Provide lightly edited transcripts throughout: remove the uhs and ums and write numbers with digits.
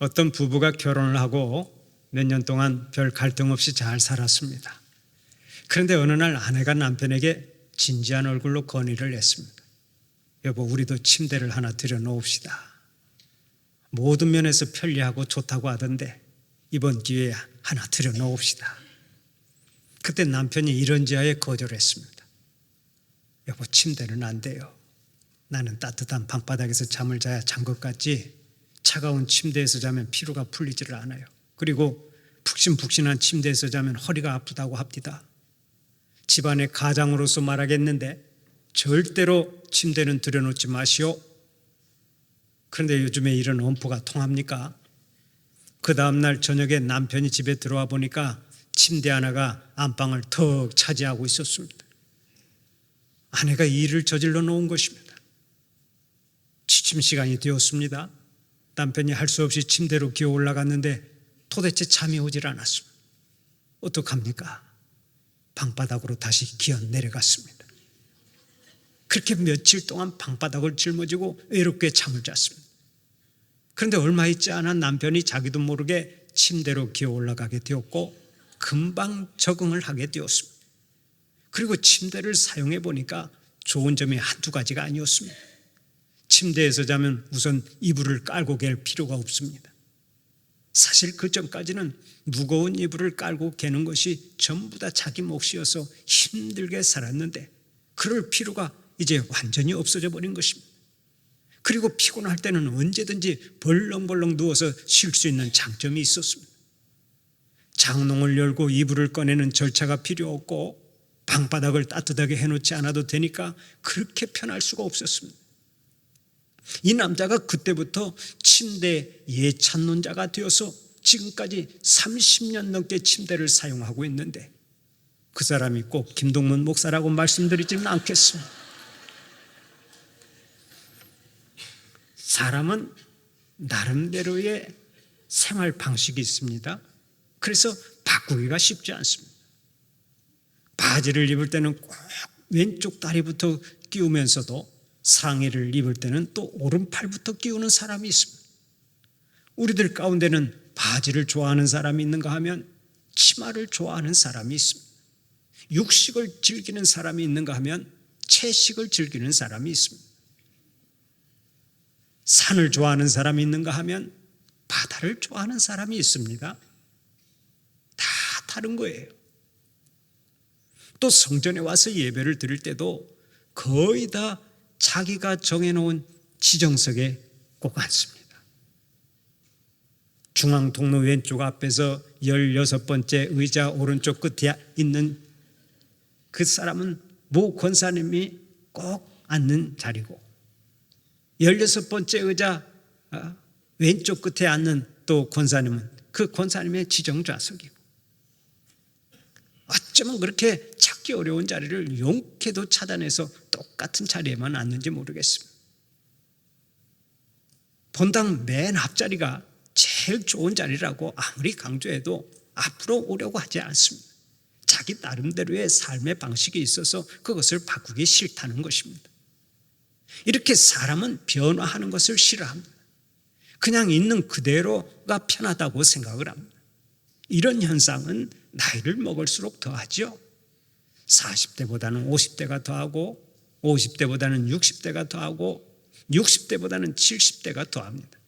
어떤 부부가 결혼을 하고 몇 년 동안 별 갈등 없이 잘 살았습니다. 그런데 어느 날 아내가 남편에게 진지한 얼굴로 건의를 했습니다. 여보, 우리도 침대를 하나 들여놓읍시다. 모든 면에서 편리하고 좋다고 하던데 이번 기회에 하나 들여놓읍시다. 그때 남편이 이런지하에 거절했습니다. 여보, 침대는 안 돼요. 나는 따뜻한 방바닥에서 잠을 자야 잔 것 같지 차가운 침대에서 자면 피로가 풀리지를 않아요. 그리고 푹신푹신한 침대에서 자면 허리가 아프다고 합니다. 집안의 가장으로서 말하겠는데 절대로 침대는 들여놓지 마시오. 그런데 요즘에 이런 엄포가 통합니까? 그 다음날 저녁에 남편이 집에 들어와 보니까 침대 하나가 안방을 턱 차지하고 있었습니다. 아내가 일을 저질러 놓은 것입니다. 취침 시간이 되었습니다. 남편이 할 수 없이 침대로 기어 올라갔는데 도대체 잠이 오질 않았습니다. 어떡합니까? 방바닥으로 다시 기어 내려갔습니다. 그렇게 며칠 동안 방바닥을 짊어지고 외롭게 잠을 잤습니다. 그런데 얼마 있지 않아 남편이 자기도 모르게 침대로 기어 올라가게 되었고 금방 적응을 하게 되었습니다. 그리고 침대를 사용해 보니까 좋은 점이 한두 가지가 아니었습니다. 침대에서 자면 우선 이불을 깔고 갤 필요가 없습니다. 사실 그 전까지는 무거운 이불을 깔고 개는 것이 전부 다 자기 몫이어서 힘들게 살았는데 그럴 필요가 이제 완전히 없어져 버린 것입니다. 그리고 피곤할 때는 언제든지 벌렁벌렁 누워서 쉴 수 있는 장점이 있었습니다. 장롱을 열고 이불을 꺼내는 절차가 필요 없고 방바닥을 따뜻하게 해놓지 않아도 되니까 그렇게 편할 수가 없었습니다. 이 남자가 그때부터 침대 예찬론자가 되어서 지금까지 30년 넘게 침대를 사용하고 있는데 그 사람이 꼭 김동문 목사라고 말씀드리지는 않겠습니다. 사람은 나름대로의 생활 방식이 있습니다. 그래서 바꾸기가 쉽지 않습니다. 바지를 입을 때는 꼭 왼쪽 다리부터 끼우면서도 상의를 입을 때는 또 오른팔부터 끼우는 사람이 있습니다. 우리들 가운데는 바지를 좋아하는 사람이 있는가 하면 치마를 좋아하는 사람이 있습니다. 육식을 즐기는 사람이 있는가 하면 채식을 즐기는 사람이 있습니다. 산을 좋아하는 사람이 있는가 하면 바다를 좋아하는 사람이 있습니다. 다 다른 거예요. 또 성전에 와서 예배를 드릴 때도 거의 다 자기가 정해놓은 지정석에 꼭 앉습니다. 중앙 통로 왼쪽 앞에서 16번째 의자 오른쪽 끝에 있는 그 사람은 모 권사님이 꼭 앉는 자리고 16번째 의자 왼쪽 끝에 앉는 또 권사님은 그 권사님의 지정 좌석이고 어쩌면 그렇게 찾기 어려운 자리를 용케도 찾아내서 똑같은 자리에만 앉는지 모르겠습니다. 본당 맨 앞자리가 제일 좋은 자리라고 아무리 강조해도 앞으로 오려고 하지 않습니다. 자기 나름대로의 삶의 방식이 있어서 그것을 바꾸기 싫다는 것입니다. 이렇게 사람은 변화하는 것을 싫어합니다. 그냥 있는 그대로가 편하다고 생각을 합니다. 이런 현상은 나이를 먹을수록 더하죠. 40대보다는 50대가 더하고 50대보다는 60대가 더하고 60대보다는 70대가 더합니다.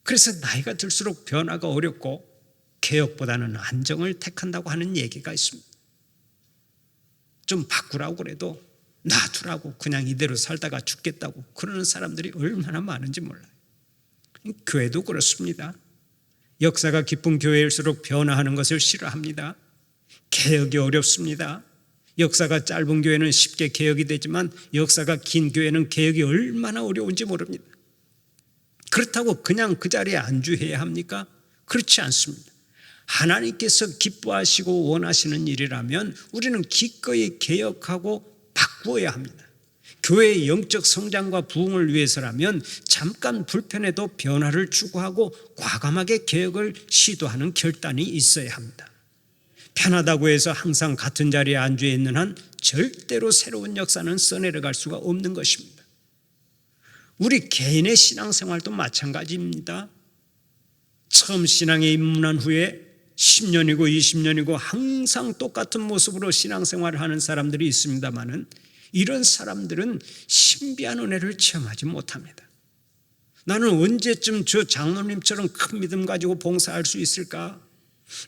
그래서 나이가 들수록 변화가 어렵고 개혁보다는 안정을 택한다고 하는 얘기가 있습니다. 좀 바꾸라고 그래도 놔두라고 그냥 이대로 살다가 죽겠다고 그러는 사람들이 얼마나 많은지 몰라요. 교회도 그렇습니다. 역사가 깊은 교회일수록 변화하는 것을 싫어합니다. 개혁이 어렵습니다. 역사가 짧은 교회는 쉽게 개혁이 되지만 역사가 긴 교회는 개혁이 얼마나 어려운지 모릅니다. 그렇다고 그냥 그 자리에 안주해야 합니까? 그렇지 않습니다. 하나님께서 기뻐하시고 원하시는 일이라면 우리는 기꺼이 개혁하고 바꾸어야 합니다. 교회의 영적 성장과 부흥을 위해서라면 잠깐 불편해도 변화를 추구하고 과감하게 개혁을 시도하는 결단이 있어야 합니다. 편하다고 해서 항상 같은 자리에 안주해 있는 한 절대로 새로운 역사는 써내려갈 수가 없는 것입니다. 우리 개인의 신앙생활도 마찬가지입니다. 처음 신앙에 입문한 후에 10년이고 20년이고 항상 똑같은 모습으로 신앙생활을 하는 사람들이 있습니다마는 이런 사람들은 신비한 은혜를 체험하지 못합니다. 나는 언제쯤 저 장로님처럼 큰 믿음 가지고 봉사할 수 있을까?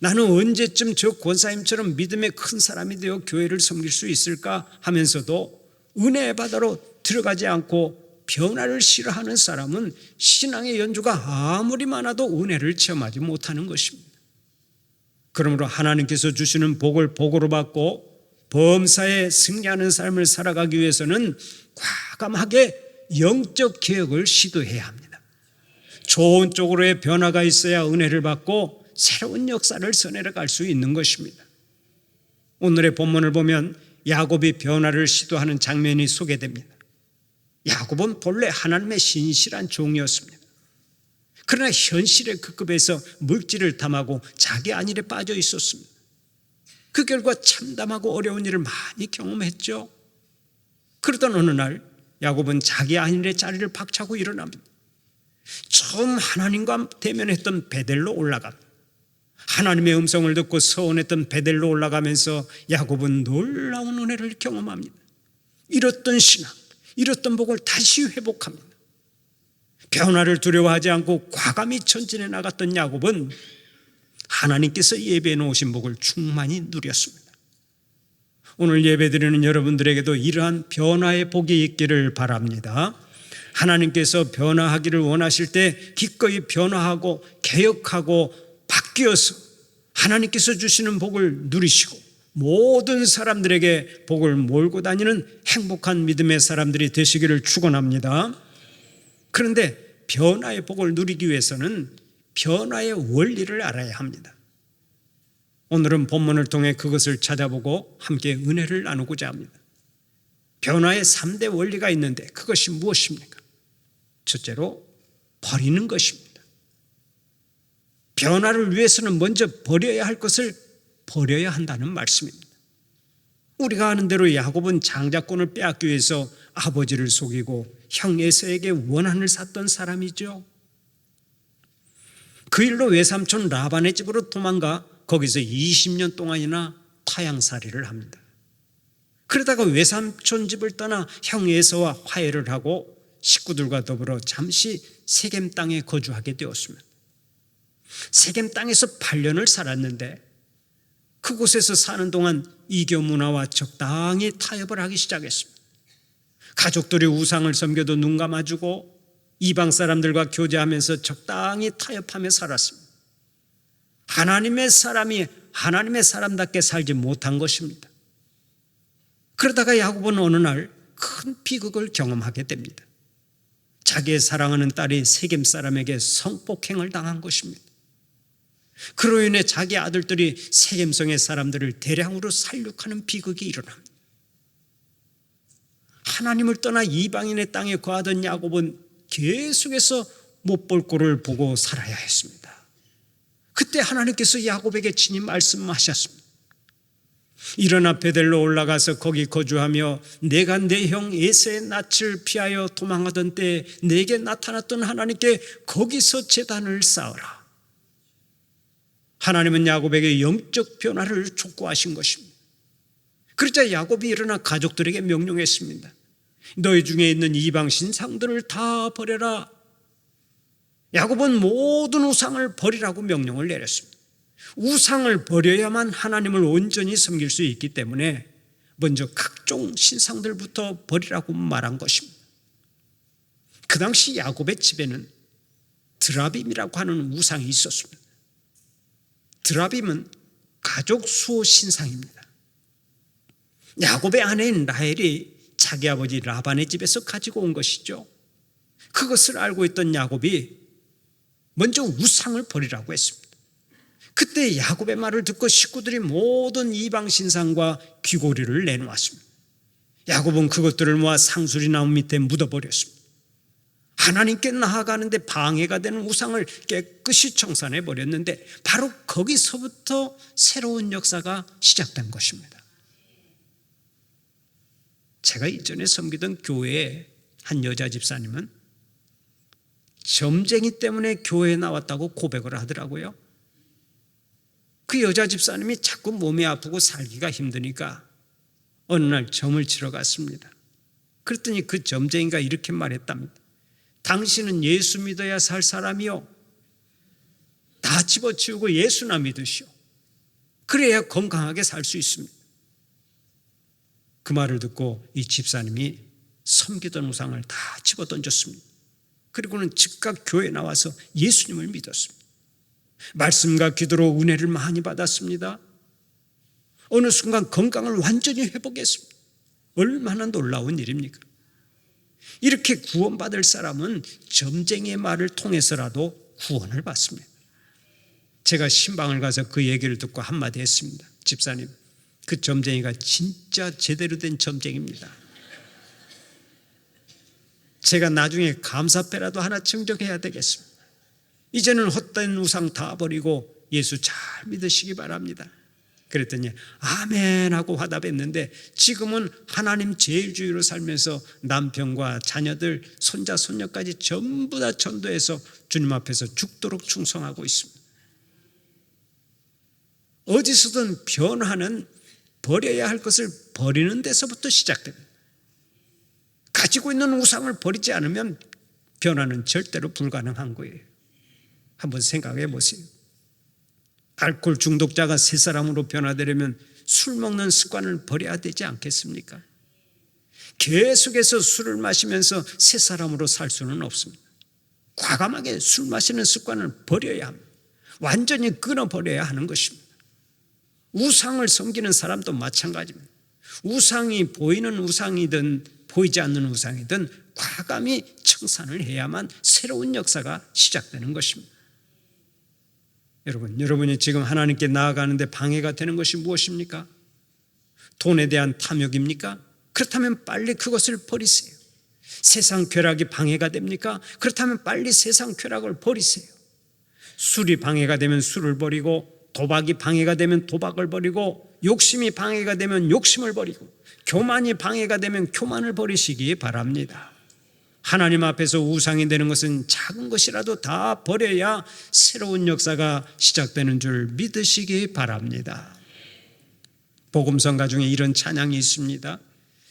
나는 언제쯤 저 권사님처럼 믿음의 큰 사람이 되어 교회를 섬길 수 있을까? 하면서도 은혜의 바다로 들어가지 않고 변화를 싫어하는 사람은 신앙의 연주가 아무리 많아도 은혜를 체험하지 못하는 것입니다. 그러므로 하나님께서 주시는 복을 복으로 받고 범사에 승리하는 삶을 살아가기 위해서는 과감하게 영적 개혁을 시도해야 합니다. 좋은 쪽으로의 변화가 있어야 은혜를 받고 새로운 역사를 써내려갈 수 있는 것입니다. 오늘의 본문을 보면 야곱이 변화를 시도하는 장면이 소개됩니다. 야곱은 본래 하나님의 신실한 종이었습니다. 그러나 현실의 급급에서 물질을 탐하고 자기 안일에 빠져 있었습니다. 그 결과 참담하고 어려운 일을 많이 경험했죠. 그러던 어느 날 야곱은 자기 안일의 자리를 박차고 일어납니다. 처음 하나님과 대면했던 베델로 올라갑니다. 하나님의 음성을 듣고 서원했던 베델로 올라가면서 야곱은 놀라운 은혜를 경험합니다. 잃었던 신앙, 잃었던 복을 다시 회복합니다. 변화를 두려워하지 않고 과감히 전진해 나갔던 야곱은 하나님께서 예배해 놓으신 복을 충만히 누렸습니다. 오늘 예배드리는 여러분들에게도 이러한 변화의 복이 있기를 바랍니다. 하나님께서 변화하기를 원하실 때 기꺼이 변화하고 개혁하고 바뀌어서 하나님께서 주시는 복을 누리시고 모든 사람들에게 복을 몰고 다니는 행복한 믿음의 사람들이 되시기를 축원합니다. 그런데 변화의 복을 누리기 위해서는 변화의 원리를 알아야 합니다. 오늘은 본문을 통해 그것을 찾아보고 함께 은혜를 나누고자 합니다. 변화의 3대 원리가 있는데 그것이 무엇입니까? 첫째로 버리는 것입니다. 변화를 위해서는 먼저 버려야 할 것을 버려야 한다는 말씀입니다. 우리가 아는 대로 야곱은 장자권을 빼앗기 위해서 아버지를 속이고 형 에서에게 원한을 샀던 사람이죠. 그 일로 외삼촌 라반의 집으로 도망가 거기서 20년 동안이나 타향살이를 합니다. 그러다가 외삼촌 집을 떠나 형 에서와 화해를 하고 식구들과 더불어 잠시 세겜 땅에 거주하게 되었습니다. 세겜 땅에서 8년을 살았는데 그곳에서 사는 동안 이교 문화와 적당히 타협을 하기 시작했습니다. 가족들이 우상을 섬겨도 눈 감아주고 이방 사람들과 교제하면서 적당히 타협하며 살았습니다. 하나님의 사람이 하나님의 사람답게 살지 못한 것입니다. 그러다가 야곱은 어느 날 큰 비극을 경험하게 됩니다. 자기의 사랑하는 딸이 세겜 사람에게 성폭행을 당한 것입니다. 그로 인해 자기 아들들이 세겜성의 사람들을 대량으로 살육하는 비극이 일어납니다. 하나님을 떠나 이방인의 땅에 거하던 야곱은 계속해서 못 볼 꼴을 보고 살아야 했습니다. 그때 하나님께서 야곱에게 친히 말씀하셨습니다. 일어나 베델로 올라가서 거기 거주하며 내가 내 형 에서의 낯을 피하여 도망하던 때에 내게 나타났던 하나님께 거기서 제단을 쌓으라. 하나님은 야곱에게 영적 변화를 촉구하신 것입니다. 그러자 야곱이 일어나 가족들에게 명령했습니다. 너희 중에 있는 이방 신상들을 다 버려라. 야곱은 모든 우상을 버리라고 명령을 내렸습니다. 우상을 버려야만 하나님을 온전히 섬길 수 있기 때문에 먼저 각종 신상들부터 버리라고 말한 것입니다. 그 당시 야곱의 집에는 드라빔이라고 하는 우상이 있었습니다. 드라빔은 가족 수호 신상입니다. 야곱의 아내인 라헬이 자기 아버지 라반의 집에서 가지고 온 것이죠. 그것을 알고 있던 야곱이 먼저 우상을 버리라고 했습니다. 그때 야곱의 말을 듣고 식구들이 모든 이방 신상과 귀고리를 내놓았습니다. 야곱은 그것들을 모아 상수리 나무 밑에 묻어버렸습니다. 하나님께 나아가는데 방해가 되는 우상을 깨끗이 청산해 버렸는데 바로 거기서부터 새로운 역사가 시작된 것입니다. 제가 이전에 섬기던 교회의 한 여자 집사님은 점쟁이 때문에 교회에 나왔다고 고백을 하더라고요. 그 여자 집사님이 자꾸 몸이 아프고 살기가 힘드니까 어느 날 점을 치러 갔습니다. 그랬더니 그 점쟁이가 이렇게 말했답니다. 당신은 예수 믿어야 살 사람이요, 다 집어치우고 예수나 믿으시오. 그래야 건강하게 살 수 있습니다. 그 말을 듣고 이 집사님이 섬기던 우상을 다 집어던졌습니다. 그리고는 즉각 교회에 나와서 예수님을 믿었습니다. 말씀과 기도로 은혜를 많이 받았습니다. 어느 순간 건강을 완전히 회복했습니다. 얼마나 놀라운 일입니까? 이렇게 구원받을 사람은 점쟁이의 말을 통해서라도 구원을 받습니다. 제가 신방을 가서 그 얘기를 듣고 한마디 했습니다. 집사님, 그 점쟁이가 진짜 제대로 된 점쟁이입니다. 제가 나중에 감사패라도 하나 증정해야 되겠습니다. 이제는 헛된 우상 다 버리고 예수 잘 믿으시기 바랍니다. 그랬더니 아멘 하고 화답했는데 지금은 하나님 제일주의로 살면서 남편과 자녀들, 손자, 손녀까지 전부 다 전도해서 주님 앞에서 죽도록 충성하고 있습니다. 어디서든 변화는 버려야 할 것을 버리는 데서부터 시작됩니다. 가지고 있는 우상을 버리지 않으면 변화는 절대로 불가능한 거예요. 한번 생각해 보세요. 알코올 중독자가 새 사람으로 변화되려면 술 먹는 습관을 버려야 되지 않겠습니까? 계속해서 술을 마시면서 새 사람으로 살 수는 없습니다. 과감하게 술 마시는 습관을 버려야 합니다. 완전히 끊어버려야 하는 것입니다. 우상을 섬기는 사람도 마찬가지입니다. 우상이 보이는 우상이든 보이지 않는 우상이든 과감히 청산을 해야만 새로운 역사가 시작되는 것입니다. 여러분이 지금 하나님께 나아가는데 방해가 되는 것이 무엇입니까? 돈에 대한 탐욕입니까? 그렇다면 빨리 그것을 버리세요. 세상 쾌락이 방해가 됩니까? 그렇다면 빨리 세상 쾌락을 버리세요. 술이 방해가 되면 술을 버리고, 도박이 방해가 되면 도박을 버리고, 욕심이 방해가 되면 욕심을 버리고, 교만이 방해가 되면 교만을 버리시기 바랍니다. 하나님 앞에서 우상이 되는 것은 작은 것이라도 다 버려야 새로운 역사가 시작되는 줄 믿으시기 바랍니다. 복음성가 중에 이런 찬양이 있습니다.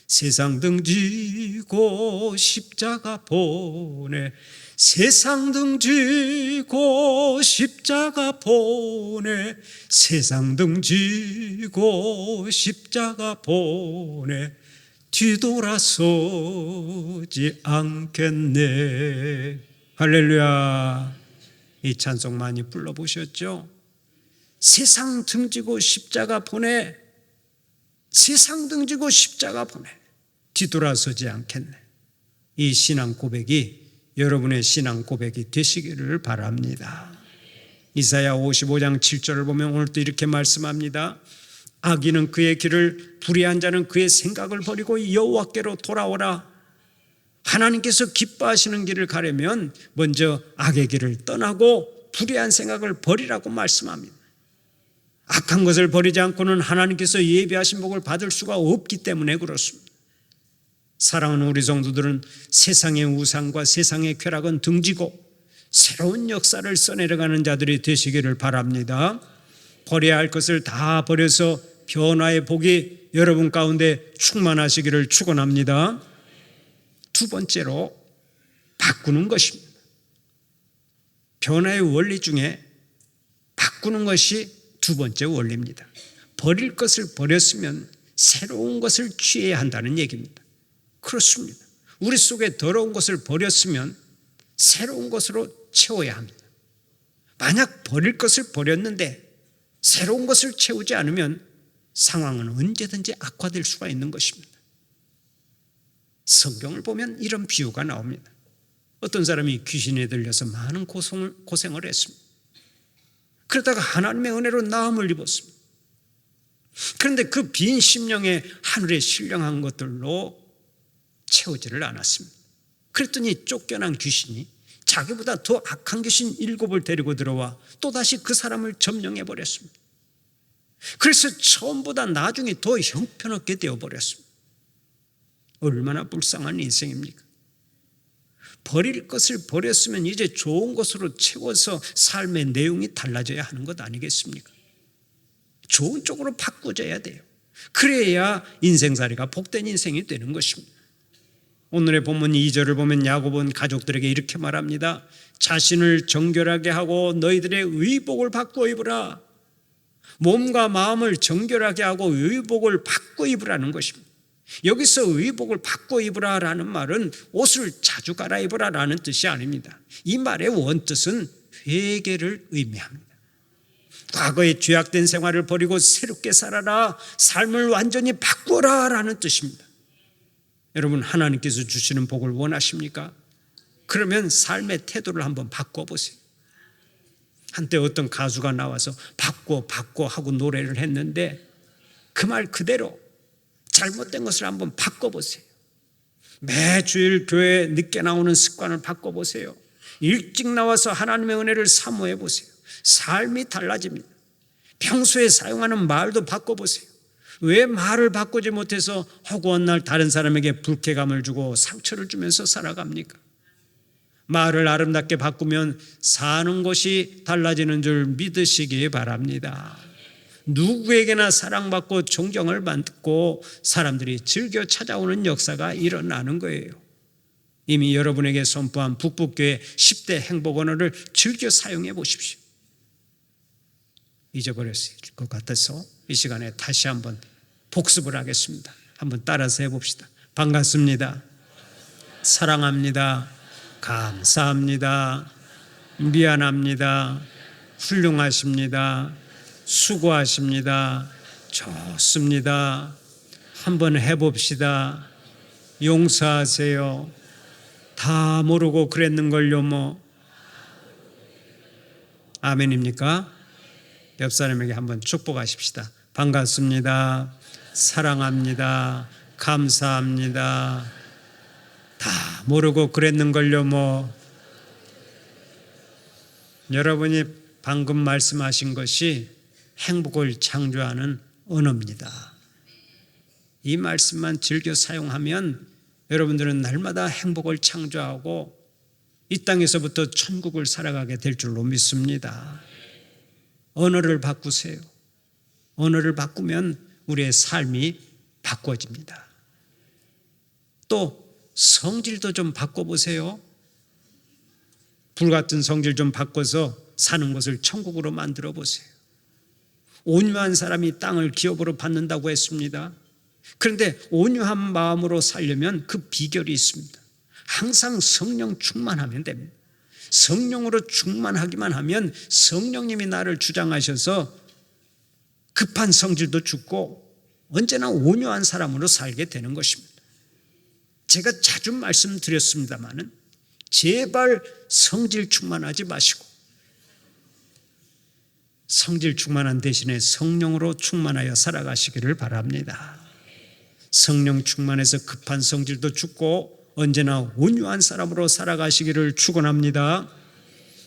세상 등지고 십자가 보내, 세상 등지고 십자가 보내, 세상 등지고 십자가 보내, 뒤돌아서지 않겠네. 할렐루야. 이 찬송 많이 불러보셨죠? 세상 등지고 십자가 보내, 세상 등지고 십자가 보내, 뒤돌아서지 않겠네. 이 신앙 고백이 여러분의 신앙 고백이 되시기를 바랍니다. 이사야 55장 7절을 보면 오늘도 이렇게 말씀합니다. 악인은 그의 길을, 불의한 자는 그의 생각을 버리고 여호와께로 돌아오라. 하나님께서 기뻐하시는 길을 가려면 먼저 악의 길을 떠나고 불의한 생각을 버리라고 말씀합니다. 악한 것을 버리지 않고는 하나님께서 예비하신 복을 받을 수가 없기 때문에 그렇습니다. 사랑하는 우리 성도들은 세상의 우상과 세상의 쾌락은 등지고 새로운 역사를 써내려가는 자들이 되시기를 바랍니다. 버려야 할 것을 다 버려서 변화의 복이 여러분 가운데 충만하시기를 축원합니다. 두 번째로 바꾸는 것입니다. 변화의 원리 중에 바꾸는 것이 두 번째 원리입니다. 버릴 것을 버렸으면 새로운 것을 취해야 한다는 얘기입니다. 그렇습니다. 우리 속에 더러운 것을 버렸으면 새로운 것으로 채워야 합니다. 만약 버릴 것을 버렸는데 새로운 것을 채우지 않으면 상황은 언제든지 악화될 수가 있는 것입니다. 성경을 보면 이런 비유가 나옵니다. 어떤 사람이 귀신에 들려서 많은 고생을 했습니다. 그러다가 하나님의 은혜로 나음을 입었습니다. 그런데 그 빈 심령에 하늘에 신령한 것들로 채우지를 않았습니다. 그랬더니 쫓겨난 귀신이 자기보다 더 악한 귀신 7을 데리고 들어와 또다시 그 사람을 점령해 버렸습니다. 그래서 처음보다 나중에 더 형편없게 되어버렸습니다. 얼마나 불쌍한 인생입니까? 버릴 것을 버렸으면 이제 좋은 것으로 채워서 삶의 내용이 달라져야 하는 것 아니겠습니까? 좋은 쪽으로 바꾸어져야 돼요. 그래야 인생살이가 복된 인생이 되는 것입니다. 오늘의 본문 2절을 보면 야곱은 가족들에게 이렇게 말합니다. 자신을 정결하게 하고 너희들의 의복을 바꾸어 입으라. 몸과 마음을 정결하게 하고 의복을 바꾸어 입으라는 것입니다. 여기서 의복을 바꾸어 입으라라는 말은 옷을 자주 갈아입으라라는 뜻이 아닙니다. 이 말의 원뜻은 회개를 의미합니다. 과거의 죄악된 생활을 버리고 새롭게 살아라, 삶을 완전히 바꾸라라는 뜻입니다. 여러분, 하나님께서 주시는 복을 원하십니까? 그러면 삶의 태도를 한번 바꿔보세요. 한때 어떤 가수가 나와서 바꿔 하고 노래를 했는데 그 말 그대로 잘못된 것을 한번 바꿔보세요. 매주일 교회에 늦게 나오는 습관을 바꿔보세요. 일찍 나와서 하나님의 은혜를 사모해 보세요. 삶이 달라집니다. 평소에 사용하는 말도 바꿔보세요. 왜 말을 바꾸지 못해서 허구한 날 다른 사람에게 불쾌감을 주고 상처를 주면서 살아갑니까? 말을 아름답게 바꾸면 사는 것이 달라지는 줄 믿으시기 바랍니다. 누구에게나 사랑받고 존경을 받고 사람들이 즐겨 찾아오는 역사가 일어나는 거예요. 이미 여러분에게 선포한 북북교회 10대 행복 언어를 즐겨 사용해 보십시오. 잊어버렸을 것 같아서 이 시간에 다시 한번 복습을 하겠습니다. 한번 따라서 해봅시다. 반갑습니다. 사랑합니다. 감사합니다. 미안합니다. 훌륭하십니다. 수고하십니다. 좋습니다. 한번 해봅시다. 용서하세요. 다 모르고 그랬는걸요 뭐. 아멘입니까? 옆 사람에게 한번 축복하십시다. 반갑습니다. 사랑합니다. 감사합니다. 다 모르고 그랬는걸요 뭐. 여러분이 방금 말씀하신 것이 행복을 창조하는 언어입니다. 이 말씀만 즐겨 사용하면 여러분들은 날마다 행복을 창조하고 이 땅에서부터 천국을 살아가게 될 줄로 믿습니다. 언어를 바꾸세요. 언어를 바꾸면 우리의 삶이 바꿔집니다. 또 성질도 좀 바꿔보세요. 불같은 성질 좀 바꿔서 사는 것을 천국으로 만들어 보세요. 온유한 사람이 땅을 기업으로 받는다고 했습니다. 그런데 온유한 마음으로 살려면 그 비결이 있습니다. 항상 성령 충만하면 됩니다. 성령으로 충만하기만 하면 성령님이 나를 주장하셔서 급한 성질도 죽고 언제나 온유한 사람으로 살게 되는 것입니다. 제가 자주 말씀드렸습니다마는 제발 성질 충만하지 마시고 성질 충만한 대신에 성령으로 충만하여 살아가시기를 바랍니다. 성령 충만해서 급한 성질도 죽고 언제나 온유한 사람으로 살아가시기를 축원합니다.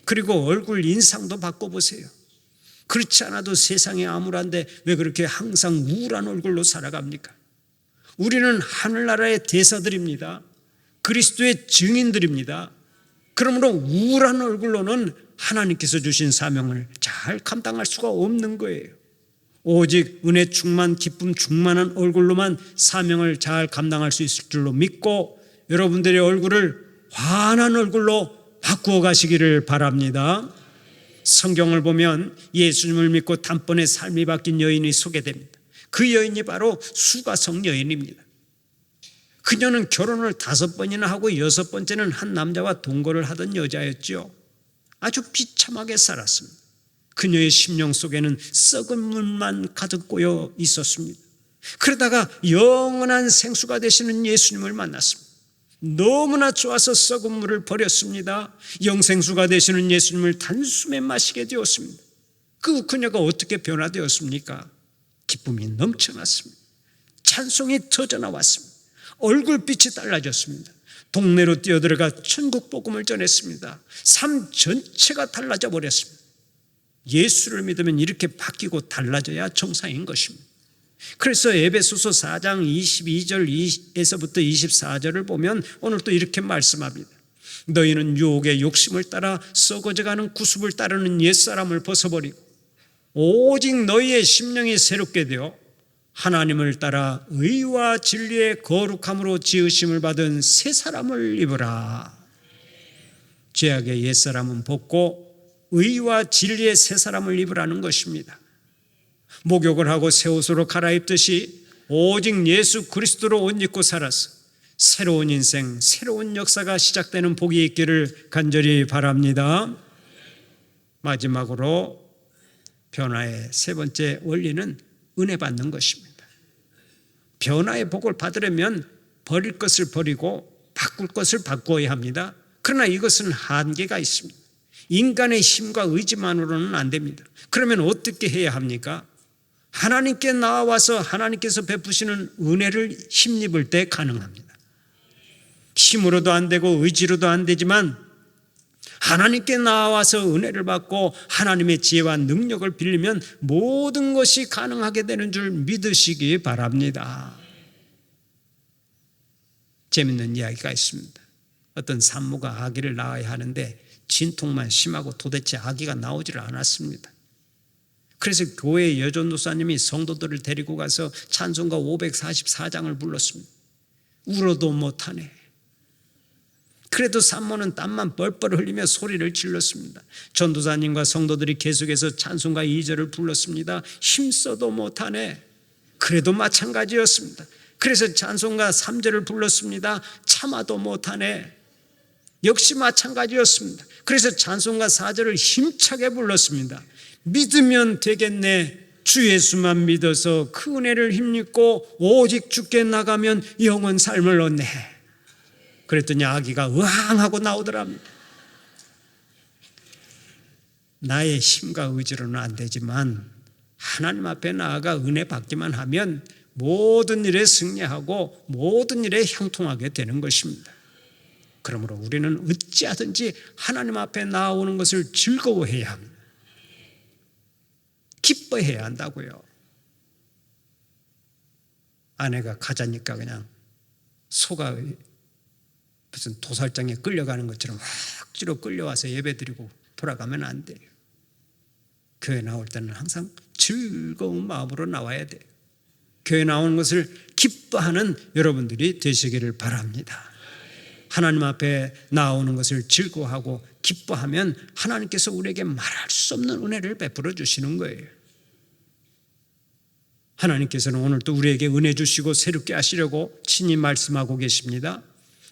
그리고 얼굴 인상도 바꿔보세요. 그렇지 않아도 세상이 암울한데 왜 그렇게 항상 우울한 얼굴로 살아갑니까? 우리는 하늘나라의 대사들입니다. 그리스도의 증인들입니다. 그러므로 우울한 얼굴로는 하나님께서 주신 사명을 잘 감당할 수가 없는 거예요. 오직 은혜 충만, 기쁨 충만한 얼굴로만 사명을 잘 감당할 수 있을 줄로 믿고 여러분들의 얼굴을 환한 얼굴로 바꾸어 가시기를 바랍니다. 성경을 보면 예수님을 믿고 단번에 삶이 바뀐 여인이 소개됩니다. 그 여인이 바로 수가성 여인입니다. 그녀는 결혼을 5번이나 하고 6번째는 한 남자와 동거를 하던 여자였죠. 아주 비참하게 살았습니다. 그녀의 심령 속에는 썩은 물만 가득 고여 있었습니다. 그러다가 영원한 생수가 되시는 예수님을 만났습니다. 너무나 좋아서 썩은 물을 버렸습니다. 영생수가 되시는 예수님을 단숨에 마시게 되었습니다. 그녀가 어떻게 변화되었습니까? 기쁨이 넘쳐났습니다. 찬송이 터져나왔습니다. 얼굴빛이 달라졌습니다. 동네로 뛰어들어가 천국 복음을 전했습니다. 삶 전체가 달라져 버렸습니다. 예수를 믿으면 이렇게 바뀌고 달라져야 정상인 것입니다. 그래서 에베소서 4장 22절에서부터 24절을 보면 오늘 또 이렇게 말씀합니다. 너희는 유혹의 욕심을 따라 썩어져가는 구습을 따르는 옛사람을 벗어버리고 오직 너희의 심령이 새롭게 되어 하나님을 따라 의와 진리의 거룩함으로 지으심을 받은 새 사람을 입으라. 죄악의 옛사람은 벗고 의와 진리의 새 사람을 입으라는 것입니다. 목욕을 하고 새 옷으로 갈아입듯이 오직 예수 그리스도로 옷 입고 살아서 새로운 인생, 새로운 역사가 시작되는 복이 있기를 간절히 바랍니다. 마지막으로 변화의 세 번째 원리는 은혜 받는 것입니다. 변화의 복을 받으려면 버릴 것을 버리고 바꿀 것을 바꾸어야 합니다. 그러나 이것은 한계가 있습니다. 인간의 힘과 의지만으로는 안 됩니다. 그러면 어떻게 해야 합니까? 하나님께 나와서 하나님께서 베푸시는 은혜를 힘입을 때 가능합니다. 힘으로도 안 되고 의지로도 안 되지만 하나님께 나와서 은혜를 받고 하나님의 지혜와 능력을 빌리면 모든 것이 가능하게 되는 줄 믿으시기 바랍니다. 재밌는 이야기가 있습니다. 어떤 산모가 아기를 낳아야 하는데 진통만 심하고 도대체 아기가 나오지를 않았습니다. 그래서 교회 여전도사님이 성도들을 데리고 가서 찬송가 544장을 불렀습니다. 울어도 못하네. 그래도 산모는 땀만 뻘뻘 흘리며 소리를 질렀습니다. 전도사님과 성도들이 계속해서 찬송가 2절을 불렀습니다. 힘써도 못하네. 그래도 마찬가지였습니다. 그래서 찬송가 3절을 불렀습니다. 참아도 못하네. 역시 마찬가지였습니다. 그래서 찬송가 4절을 힘차게 불렀습니다. 믿으면 되겠네. 주 예수만 믿어서 그 은혜를 힘입고 오직 주께 나가면 영원 삶을 얻네. 그랬더니 아기가 으앙 하고 나오더랍니다. 나의 힘과 의지로는 안 되지만 하나님 앞에 나아가 은혜 받기만 하면 모든 일에 승리하고 모든 일에 형통하게 되는 것입니다. 그러므로 우리는 어찌하든지 하나님 앞에 나오는 것을 즐거워해야 합니다. 기뻐해야 한다고요. 아내가 가자니까 그냥 소가 무슨 도살장에 끌려가는 것처럼 억지로 끌려와서 예배드리고 돌아가면 안 돼요. 교회 나올 때는 항상 즐거운 마음으로 나와야 돼요. 교회 나오는 것을 기뻐하는 여러분들이 되시기를 바랍니다. 하나님 앞에 나오는 것을 즐거워하고 기뻐하면 하나님께서 우리에게 말할 수 없는 은혜를 베풀어 주시는 거예요. 하나님께서는 오늘 또 우리에게 은혜 주시고 새롭게 하시려고 친히 말씀하고 계십니다.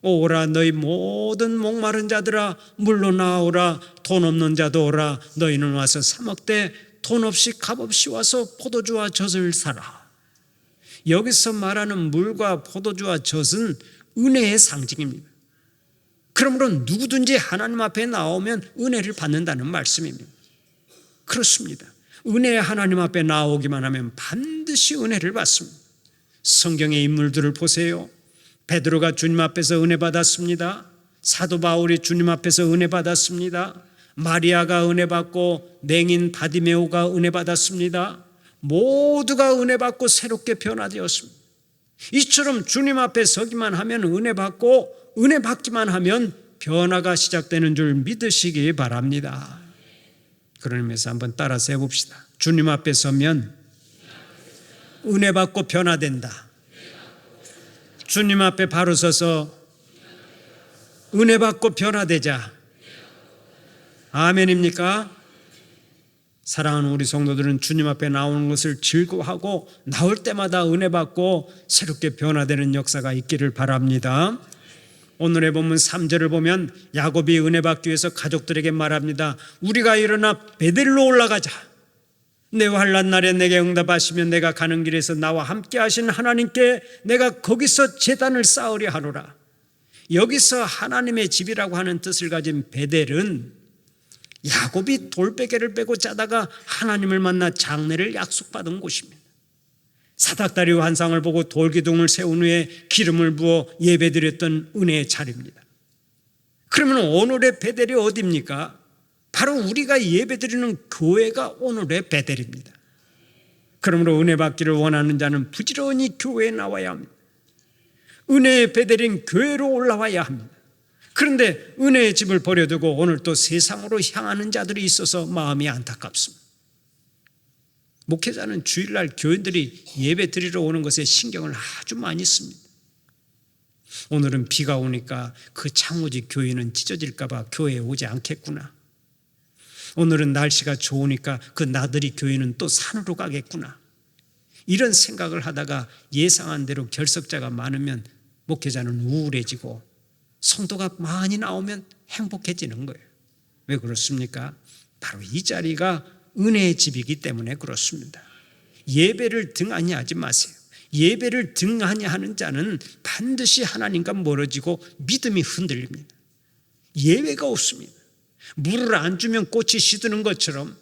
오라 너희 모든 목마른 자들아 물로 나오라. 돈 없는 자도 오라. 너희는 와서 사 먹되 돈 없이 값 없이 와서 포도주와 젖을 사라. 여기서 말하는 물과 포도주와 젖은 은혜의 상징입니다. 그러므로 누구든지 하나님 앞에 나오면 은혜를 받는다는 말씀입니다. 그렇습니다. 은혜의 하나님 앞에 나오기만 하면 반드시 은혜를 받습니다. 성경의 인물들을 보세요. 베드로가 주님 앞에서 은혜 받았습니다. 사도 바울이 주님 앞에서 은혜 받았습니다. 마리아가 은혜 받고 맹인 바디메오가 은혜 받았습니다. 모두가 은혜 받고 새롭게 변화되었습니다. 이처럼 주님 앞에 서기만 하면 은혜 받고 은혜 받기만 하면 변화가 시작되는 줄 믿으시기 바랍니다. 그런 의미에서 한번 따라서 해봅시다. 주님 앞에 서면 은혜 받고 변화된다. 주님 앞에 바로 서서 은혜 받고 변화되자. 아멘입니까? 사랑하는 우리 성도들은 주님 앞에 나오는 것을 즐거워하고 나올 때마다 은혜 받고 새롭게 변화되는 역사가 있기를 바랍니다. 오늘의 본문 3절을 보면 야곱이 은혜 받기 위해서 가족들에게 말합니다. 우리가 일어나 베델로 올라가자. 내 환난 날에 내게 응답하시면 내가 가는 길에서 나와 함께 하신 하나님께 내가 거기서 제단을 쌓으려 하노라. 여기서 하나님의 집이라고 하는 뜻을 가진 베델은 야곱이 돌베개를 빼고 자다가 하나님을 만나 장래를 약속받은 곳입니다. 사닥다리 환상을 보고 돌기둥을 세운 후에 기름을 부어 예배드렸던 은혜의 자리입니다. 그러면 오늘의 베델이 어디입니까? 바로 우리가 예배드리는 교회가 오늘의 베델입니다. 그러므로 은혜 받기를 원하는 자는 부지런히 교회에 나와야 합니다. 은혜의 베델인 교회로 올라와야 합니다. 그런데 은혜의 집을 버려두고 오늘 또 세상으로 향하는 자들이 있어서 마음이 안타깝습니다. 목회자는 주일날 교인들이 예배 드리러 오는 것에 신경을 아주 많이 씁니다. 오늘은 비가 오니까 그 창호지 교인은 찢어질까 봐 교회에 오지 않겠구나. 오늘은 날씨가 좋으니까 그 나들이 교인은 또 산으로 가겠구나. 이런 생각을 하다가 예상한 대로 결석자가 많으면 목회자는 우울해지고 성도가 많이 나오면 행복해지는 거예요. 왜 그렇습니까? 바로 이 자리가 은혜의 집이기 때문에 그렇습니다. 예배를 등한히 하지 마세요. 예배를 등한히 하는 자는 반드시 하나님과 멀어지고 믿음이 흔들립니다. 예배가 없습니다. 물을 안 주면 꽃이 시드는 것처럼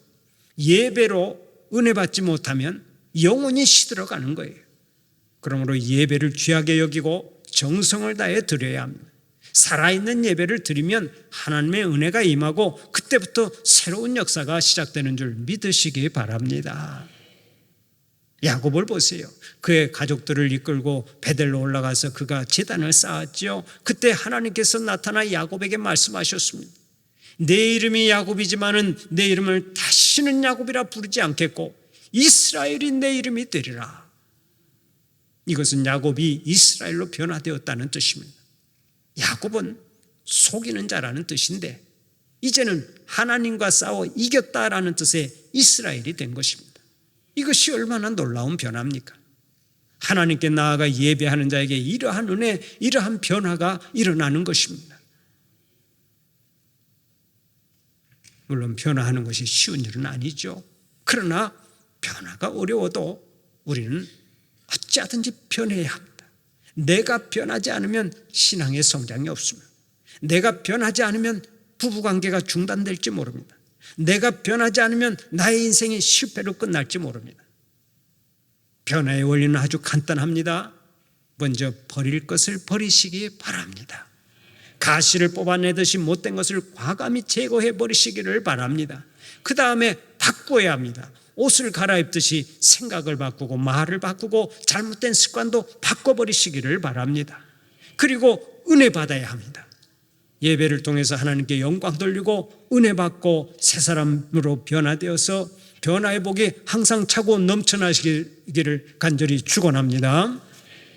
예배로 은혜 받지 못하면 영혼이 시들어가는 거예요. 그러므로 예배를 귀하게 여기고 정성을 다해 드려야 합니다. 살아있는 예배를 드리면 하나님의 은혜가 임하고 그때부터 새로운 역사가 시작되는 줄 믿으시기 바랍니다. 야곱을 보세요. 그의 가족들을 이끌고 베델로 올라가서 그가 제단을 쌓았죠. 그때 하나님께서 나타나 야곱에게 말씀하셨습니다. 내 이름이 야곱이지만은 내 이름을 다시는 야곱이라 부르지 않겠고 이스라엘이 내 이름이 되리라. 이것은 야곱이 이스라엘로 변화되었다는 뜻입니다. 야곱은 속이는 자라는 뜻인데 이제는 하나님과 싸워 이겼다라는 뜻의 이스라엘이 된 것입니다. 이것이 얼마나 놀라운 변화입니까? 하나님께 나아가 예배하는 자에게 이러한 은혜, 이러한 변화가 일어나는 것입니다. 물론 변화하는 것이 쉬운 일은 아니죠. 그러나 변화가 어려워도 우리는 어찌하든지 변해야 합니다. 내가 변하지 않으면 신앙의 성장이 없습니다. 내가 변하지 않으면 부부관계가 중단될지 모릅니다. 내가 변하지 않으면 나의 인생이 실패로 끝날지 모릅니다. 변화의 원리는 아주 간단합니다. 먼저 버릴 것을 버리시기 바랍니다. 가시를 뽑아내듯이 못된 것을 과감히 제거해 버리시기를 바랍니다. 그 다음에 바꿔야 합니다. 옷을 갈아입듯이 생각을 바꾸고 말을 바꾸고 잘못된 습관도 바꿔버리시기를 바랍니다. 그리고 은혜 받아야 합니다. 예배를 통해서 하나님께 영광 돌리고 은혜 받고 새 사람으로 변화되어서 변화의 복이 항상 차고 넘쳐나시기를 간절히 축원합니다.